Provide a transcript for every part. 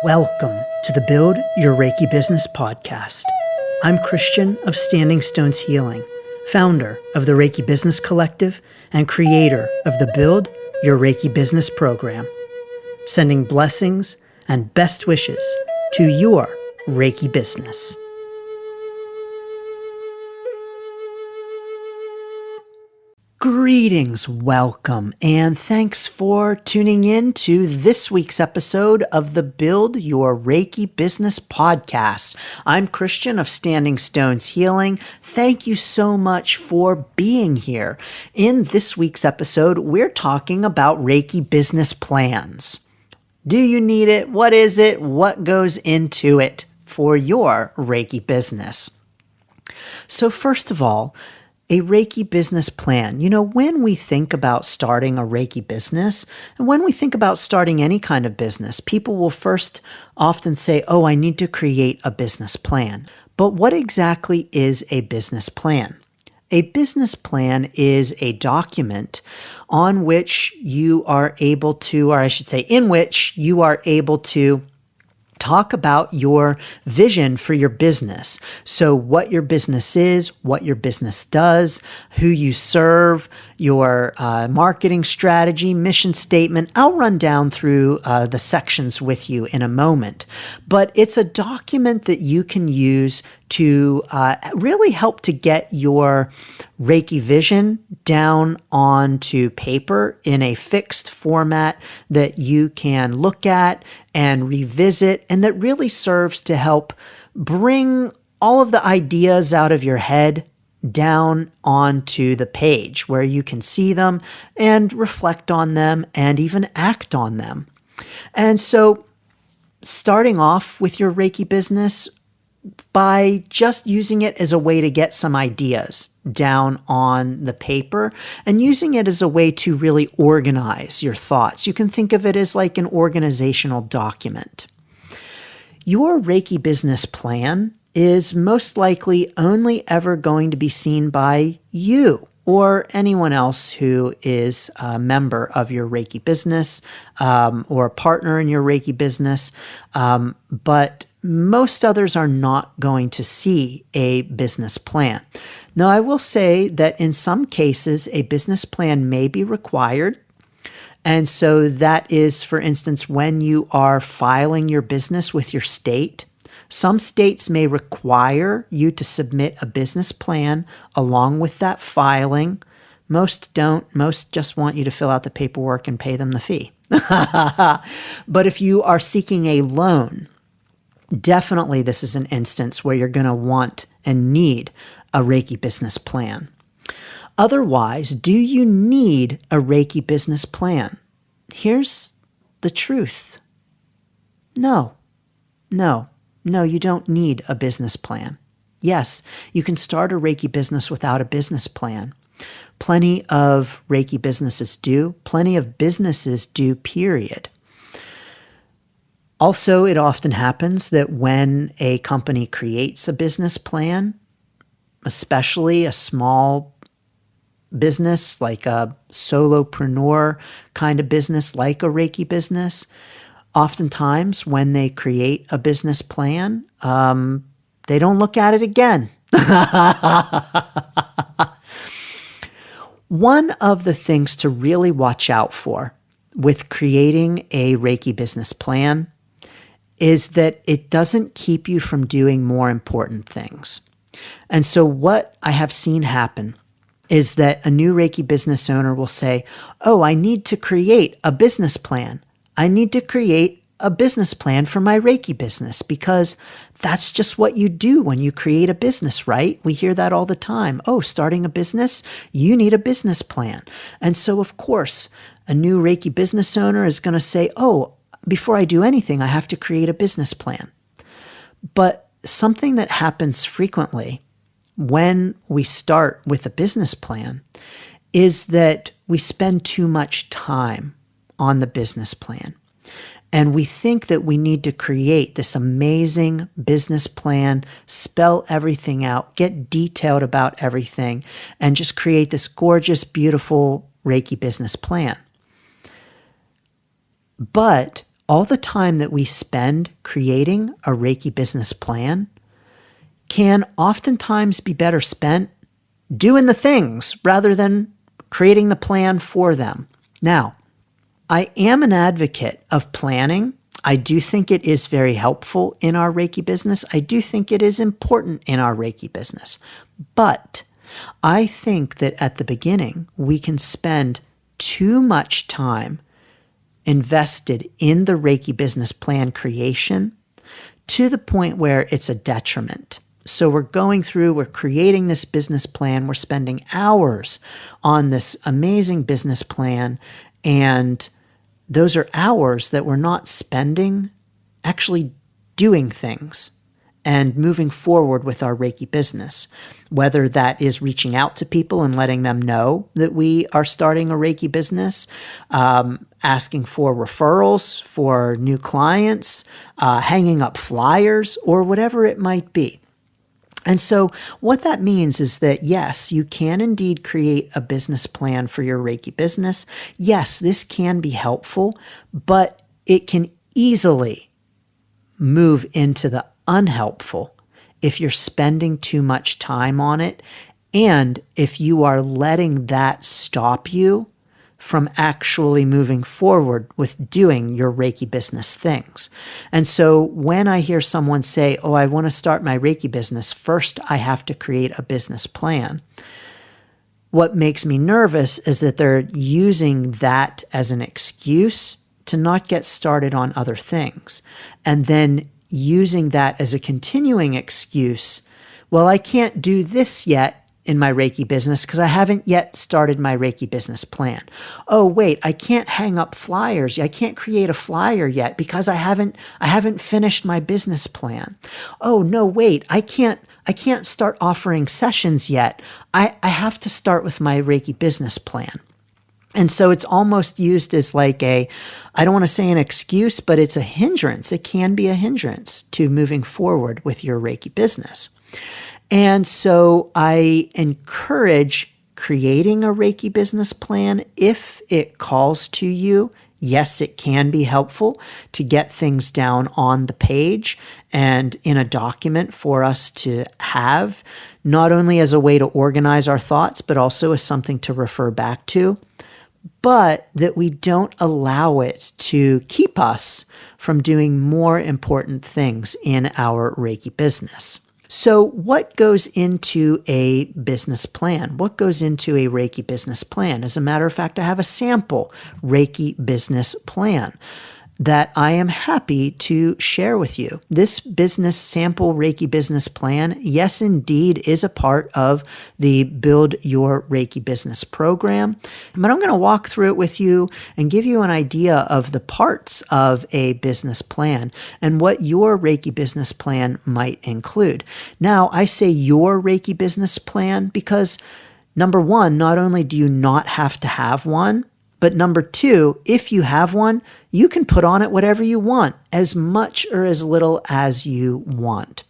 Welcome to the Build Your Reiki Business podcast. I'm Christian of Standing Stones Healing, founder of the Reiki Business Collective and creator of the Build Your Reiki Business program, sending blessings and best wishes to your Reiki business. Greetings, welcome, and thanks for tuning in to this week's episode of the Build Your Reiki Business podcast. I'm Christian of Standing Stones Healing. Thank you so much for being here. In this week's episode, we're talking about Reiki business plans. Do you need it? What is it? What goes into it for your Reiki business? So first of all, a Reiki business plan. You know, when we think about starting a Reiki business, and when we think about starting any kind of business, people will first often say, oh, I need to create a business plan. But what exactly is a business plan? A business plan is a document on which you are able to, or I should say, in which you are able to talk about your vision for your business. So what your business is, what your business does, who you serve, your marketing strategy, mission statement. I'll run down through the sections with you in a moment. But it's a document that you can use to really help to get your Reiki vision down onto paper in a fixed format that you can look at and revisit, and that really serves to help bring all of the ideas out of your head down onto the page where you can see them and reflect on them and even act on them. And so starting off with your Reiki business by just using it as a way to get some ideas down on the paper and using it as a way to really organize your thoughts. You can think of it as like an organizational document. Your Reiki business plan is most likely only ever going to be seen by you or anyone else who is a member of your Reiki business or a partner in your Reiki business. But most others are not going to see a business plan. Now, I will say that in some cases, a business plan may be required. And so that is, for instance, when you are filing your business with your state. Some states may require you to submit a business plan along with that filing. Most don't. Most just want you to fill out the paperwork and pay them the fee. But if you are seeking a loan, definitely this is an instance where you're going to want and need a Reiki business plan. Otherwise, do you need a Reiki business plan? Here's the truth. No, you don't need a business plan. Yes, you can start a Reiki business without a business plan. Plenty of Reiki businesses do. Plenty of businesses do, period. Also, it often happens that when a company creates a business plan, especially a small business like a solopreneur kind of business like a Reiki business, oftentimes when they create a business plan, they don't look at it again. One of the things to really watch out for with creating a Reiki business plan is that it doesn't keep you from doing more important things. And so what I have seen happen is that a new Reiki business owner will say, oh, I need to create a business plan. I need to create a business plan for my Reiki business because that's just what you do when you create a business, right? We hear that all the time. Oh, starting a business, you need a business plan. And so, of course, a new Reiki business owner is going to say, oh, before I do anything, I have to create a business plan. But something that happens frequently when we start with a business plan is that we spend too much time on the business plan. And we think that we need to create this amazing business plan, spell everything out, get detailed about everything, and just create this gorgeous, beautiful Reiki business plan. But all the time that we spend creating a Reiki business plan can oftentimes be better spent doing the things rather than creating the plan for them. Now, I am an advocate of planning. I do think it is very helpful in our Reiki business. I do think it is important in our Reiki business. But I think that at the beginning, we can spend too much time invested in the Reiki business plan creation to the point where it's a detriment. So we're creating this business plan, we're spending hours on this amazing business plan, and those are hours that we're not spending actually doing things and moving forward with our Reiki business, whether that is reaching out to people and letting them know that we are starting a Reiki business, asking for referrals for new clients, hanging up flyers, or whatever it might be. And so what that means is that, yes, you can indeed create a business plan for your Reiki business. Yes, this can be helpful, but it can easily move into the unhelpful if you're spending too much time on it and if you are letting that stop you from actually moving forward with doing your Reiki business things. And so when I hear someone say, oh, I want to start my Reiki business, first I have to create a business plan, what makes me nervous is that they're using that as an excuse to not get started on other things. And then using that as a continuing excuse, well, I can't do this yet in my Reiki business because I haven't yet started my Reiki business plan. Oh, wait, I can't hang up flyers. I can't create a flyer yet because I haven't finished my business plan. Oh, no, wait, I can't start offering sessions yet. I have to start with my Reiki business plan. And so it's almost used as like I don't want to say an excuse, but it's a hindrance. It can be a hindrance to moving forward with your Reiki business. And so I encourage creating a Reiki business plan if it calls to you. Yes, it can be helpful to get things down on the page and in a document for us to have, not only as a way to organize our thoughts, but also as something to refer back to, but that we don't allow it to keep us from doing more important things in our Reiki business. So what goes into a business plan? What goes into a Reiki business plan? As a matter of fact, I have a sample Reiki business plan that I am happy to share with you. This business sample Reiki business plan, yes, indeed, is a part of the Build Your Reiki Business program. But I'm going to walk through it with you and give you an idea of the parts of a business plan and what your Reiki business plan might include. Now, I say your Reiki business plan because, number one, not only do you not have to have one, but number two, if you have one, you can put on it whatever you want, as much or as little as you want.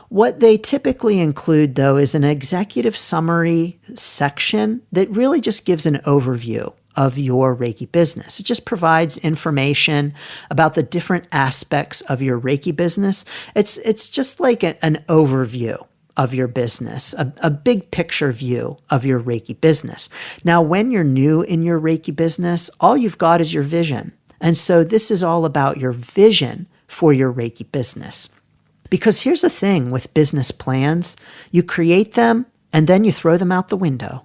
What they typically include, though, is an executive summary section that really just gives an overview of your Reiki business. It just provides information about the different aspects of your Reiki business. It's just like an overview of your business, a big picture view of your Reiki business. Now, when you're new in your Reiki business, all you've got is your vision. And so this is all about your vision for your Reiki business. Because here's the thing with business plans, you create them and then you throw them out the window.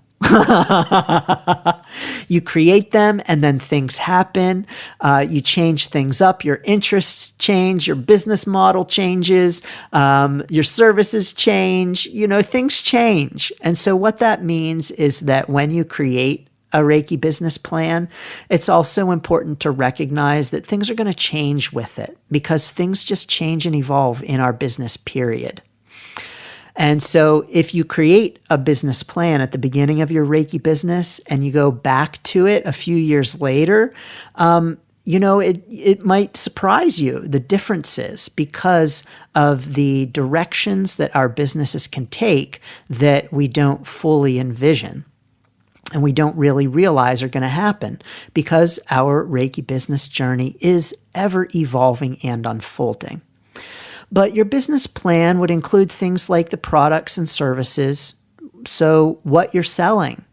You create them and then things happen. You change things up. Your interests change. Your business model changes. Your services change. Things change. And so what that means is that when you create a Reiki business plan, it's also important to recognize that things are going to change with it because things just change and evolve in our business, period. And so if you create a business plan at the beginning of your Reiki business and you go back to it a few years later, it might surprise you, the differences, because of the directions that our businesses can take that we don't fully envision. and we don't really realize are going to happen because our Reiki business journey is ever evolving and unfolding. But your business plan would include things like the products and services, so what you're selling.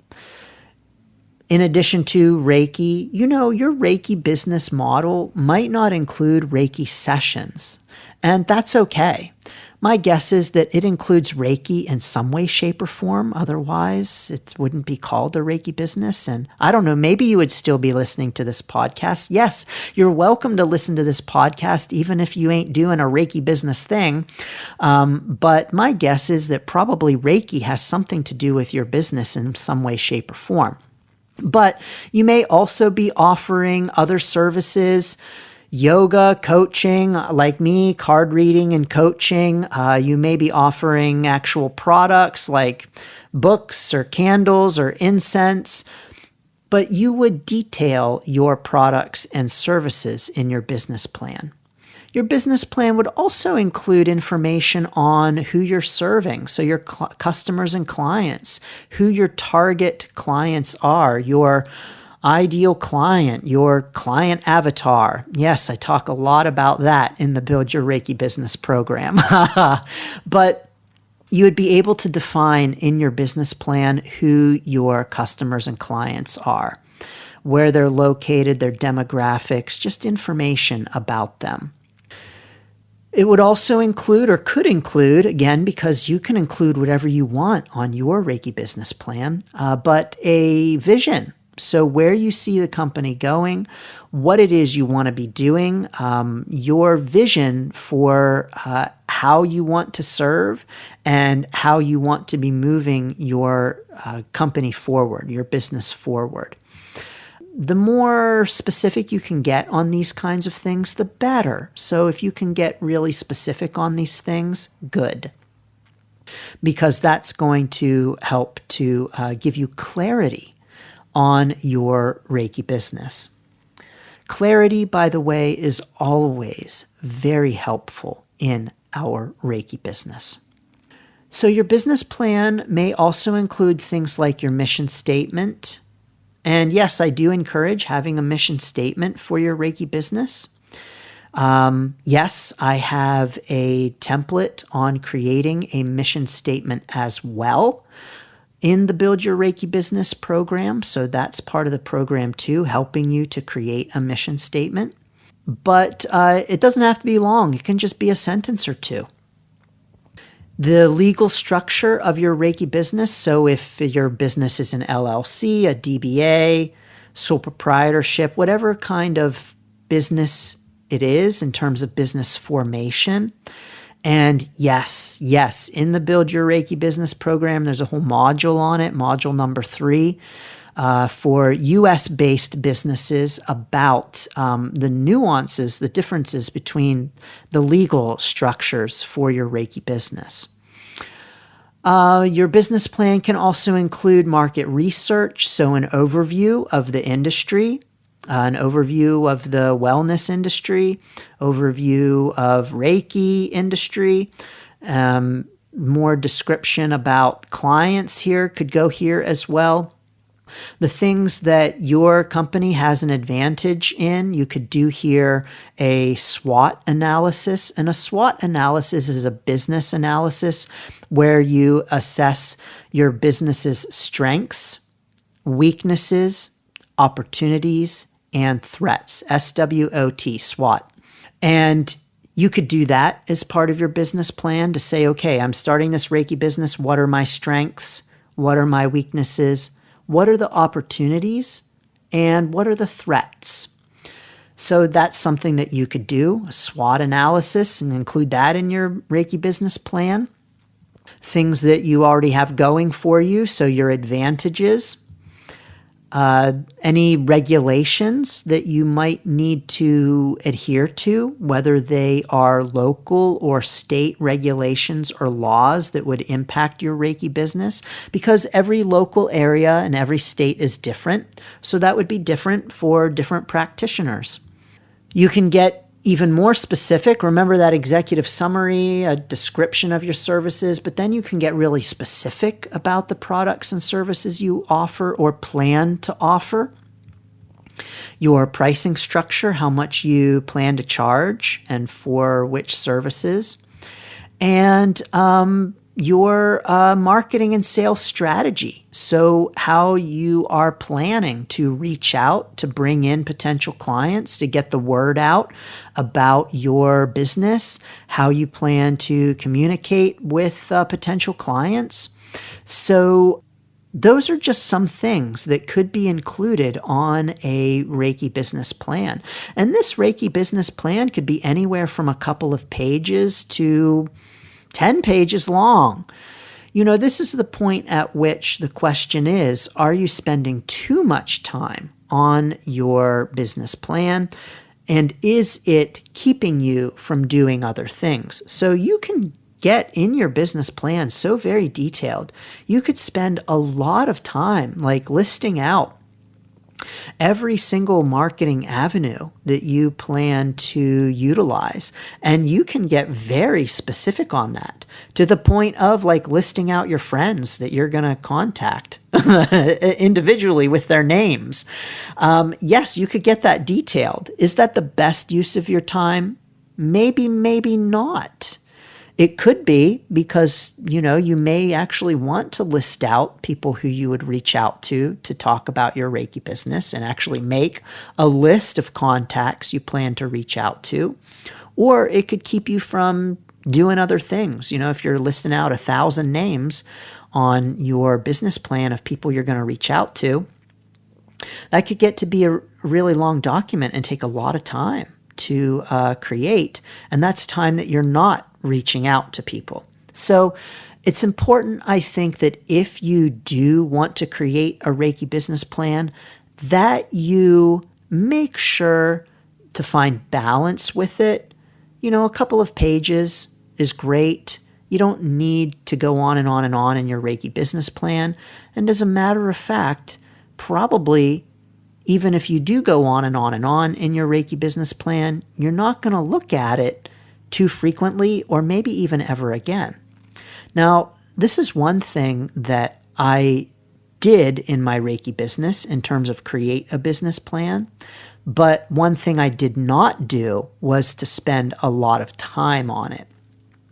In addition to Reiki, your Reiki business model might not include Reiki sessions, and that's okay. My guess is that it includes Reiki in some way, shape, or form. Otherwise, it wouldn't be called a Reiki business. And I don't know, maybe you would still be listening to this podcast. Yes, you're welcome to listen to this podcast, even if you ain't doing a Reiki business thing. But my guess is that probably Reiki has something to do with your business in some way, shape, or form. But you may also be offering other services, yoga, coaching, like me, card reading and coaching. You may be offering actual products like books or candles or incense, but you would detail your products and services in your business plan. Your business plan would also include information on who you're serving, so your customers and clients, who your target clients are, your ideal client, your client avatar. Yes, I talk a lot about that in the Build Your Reiki Business program. But you would be able to define in your business plan who your customers and clients are, where they're located, their demographics, just information about them. It would also include, or could include, again, because you can include whatever you want on your Reiki business plan, but a vision. So where you see the company going, what it is you want to be doing, your vision for how you want to serve and how you want to be moving your company forward, your business forward. The more specific you can get on these kinds of things, the better. So if you can get really specific on these things, good. Because that's going to help to give you clarity on your Reiki business. Clarity, by the way, is always very helpful in our Reiki business. So your business plan may also include things like your mission statement. And yes, I do encourage having a mission statement for your Reiki business. Yes, I have a template on creating a mission statement as well in the Build Your Reiki Business program. So that's part of the program too, helping you to create a mission statement. But it doesn't have to be long. It can just be a sentence or two. The legal structure of your Reiki business. So if your business is an LLC, a DBA, sole proprietorship, whatever kind of business it is in terms of business formation. And yes, in the Build Your Reiki Business program, there's a whole module on it, module number 3, for US-based businesses about the nuances, the differences between the legal structures for your Reiki business. Your business plan can also include market research, so an overview of the industry, an overview of the wellness industry, overview of Reiki industry, more description about clients here could go here as well. The things that your company has an advantage in, you could do here a SWOT analysis. And a SWOT analysis is a business analysis where you assess your business's strengths, weaknesses, opportunities, and threats. SWOT, SWOT. And you could do that as part of your business plan to say, okay, I'm starting this Reiki business. What are my strengths? What are my weaknesses? What are the opportunities? And what are the threats? So that's something that you could do, a SWOT analysis, and include that in your Reiki business plan. Things that you already have going for you, so your advantages. Any regulations that you might need to adhere to, whether they are local or state regulations or laws that would impact your Reiki business, because every local area and every state is different. So that would be different for different practitioners. You can get even more specific, remember that executive summary, a description of your services, but then you can get really specific about the products and services you offer or plan to offer. Your pricing structure, how much you plan to charge and for which services. And your marketing and sales strategy. So how you are planning to reach out to bring in potential clients, to get the word out about your business, how you plan to communicate with potential clients. So those are just some things that could be included on a Reiki business plan. And this Reiki business plan could be anywhere from a couple of pages to 10 pages long. This is the point at which the question is, are you spending too much time on your business plan? And is it keeping you from doing other things? So you can get in your business plan so very detailed. You could spend a lot of time listing out every single marketing avenue that you plan to utilize. And you can get very specific on that to the point of listing out your friends that you're going to contact individually with their names. Yes, you could get that detailed. Is that the best use of your time? Maybe, maybe not. It could be because, you may actually want to list out people who you would reach out to talk about your Reiki business and actually make a list of contacts you plan to reach out to. Or it could keep you from doing other things. If you're listing out 1,000 names on your business plan of people you're going to reach out to, that could get to be a really long document and take a lot of time to create. And that's time that you're not reaching out to people. So it's important, I think, that if you do want to create a Reiki business plan, that you make sure to find balance with it. A couple of pages is great. You don't need to go on and on and on in your Reiki business plan. And as a matter of fact, probably even if you do go on and on and on in your Reiki business plan, you're not going to look at it too frequently or maybe even ever again. Now, this is one thing that I did in my Reiki business in terms of create a business plan. But one thing I did not do was to spend a lot of time on it.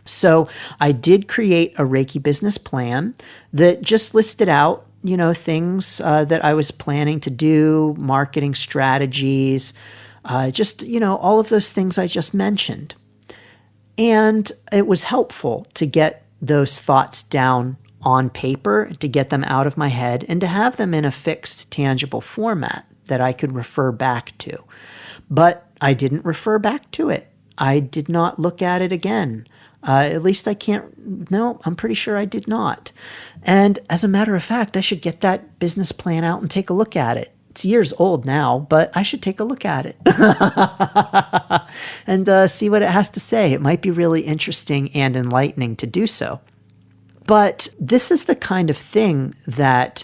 So I did create a Reiki business plan that just listed out, things that I was planning to do, marketing strategies, all of those things I just mentioned. And it was helpful to get those thoughts down on paper, to get them out of my head, and to have them in a fixed, tangible format that I could refer back to. But I didn't refer back to it. I did not look at it again. At least I'm pretty sure I did not. And as a matter of fact, I should get that business plan out and take a look at it. It's years old now, but I should take a look at it and see what it has to say. It might be really interesting and enlightening to do so. But this is the kind of thing that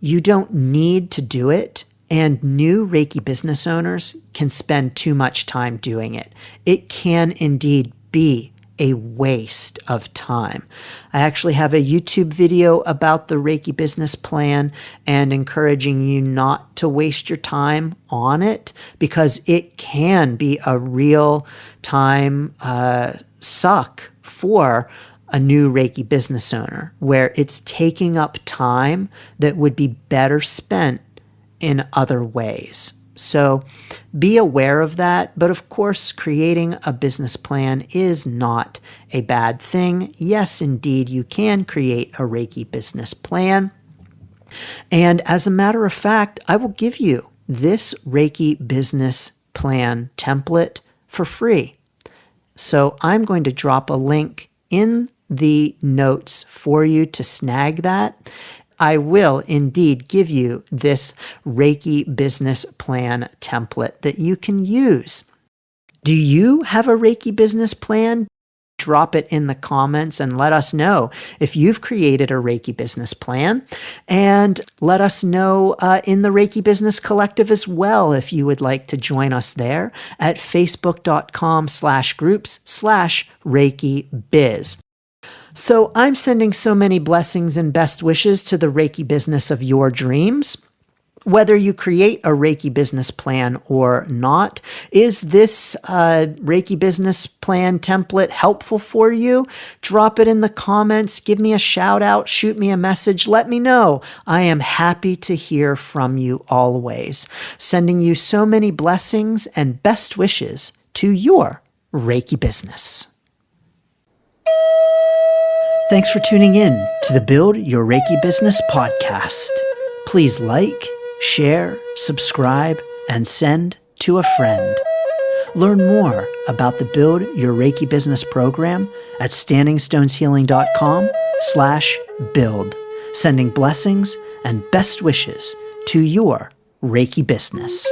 you don't need to do it, and new Reiki business owners can spend too much time doing it. It can indeed be a waste of time. I actually have a YouTube video about the Reiki business plan and encouraging you not to waste your time on it because it can be a real time suck for a new Reiki business owner where it's taking up time that would be better spent in other ways. So be aware of that. But of course, creating a business plan is not a bad thing. Yes, indeed, you can create a Reiki business plan. And as a matter of fact, I will give you this Reiki business plan template for free. So I'm going to drop a link in the notes for you to snag that. I will indeed give you this Reiki business plan template that you can use. Do you have a Reiki business plan? Drop it in the comments and let us know if you've created a Reiki business plan. And let us know in the Reiki Business Collective as well if you would like to join us there at facebook.com/groups/Reiki Biz. So I'm sending so many blessings and best wishes to the Reiki business of your dreams. Whether you create a Reiki business plan or not, is this Reiki business plan template helpful for you? Drop it in the comments. Give me a shout out. Shoot me a message. Let me know. I am happy to hear from you always. Sending you so many blessings and best wishes to your Reiki business. Thanks for tuning in to the Build Your Reiki Business podcast. Please like, share, subscribe, and send to a friend. Learn more about the Build Your Reiki Business program at standingstoneshealing.com/build. Sending blessings and best wishes to your Reiki business.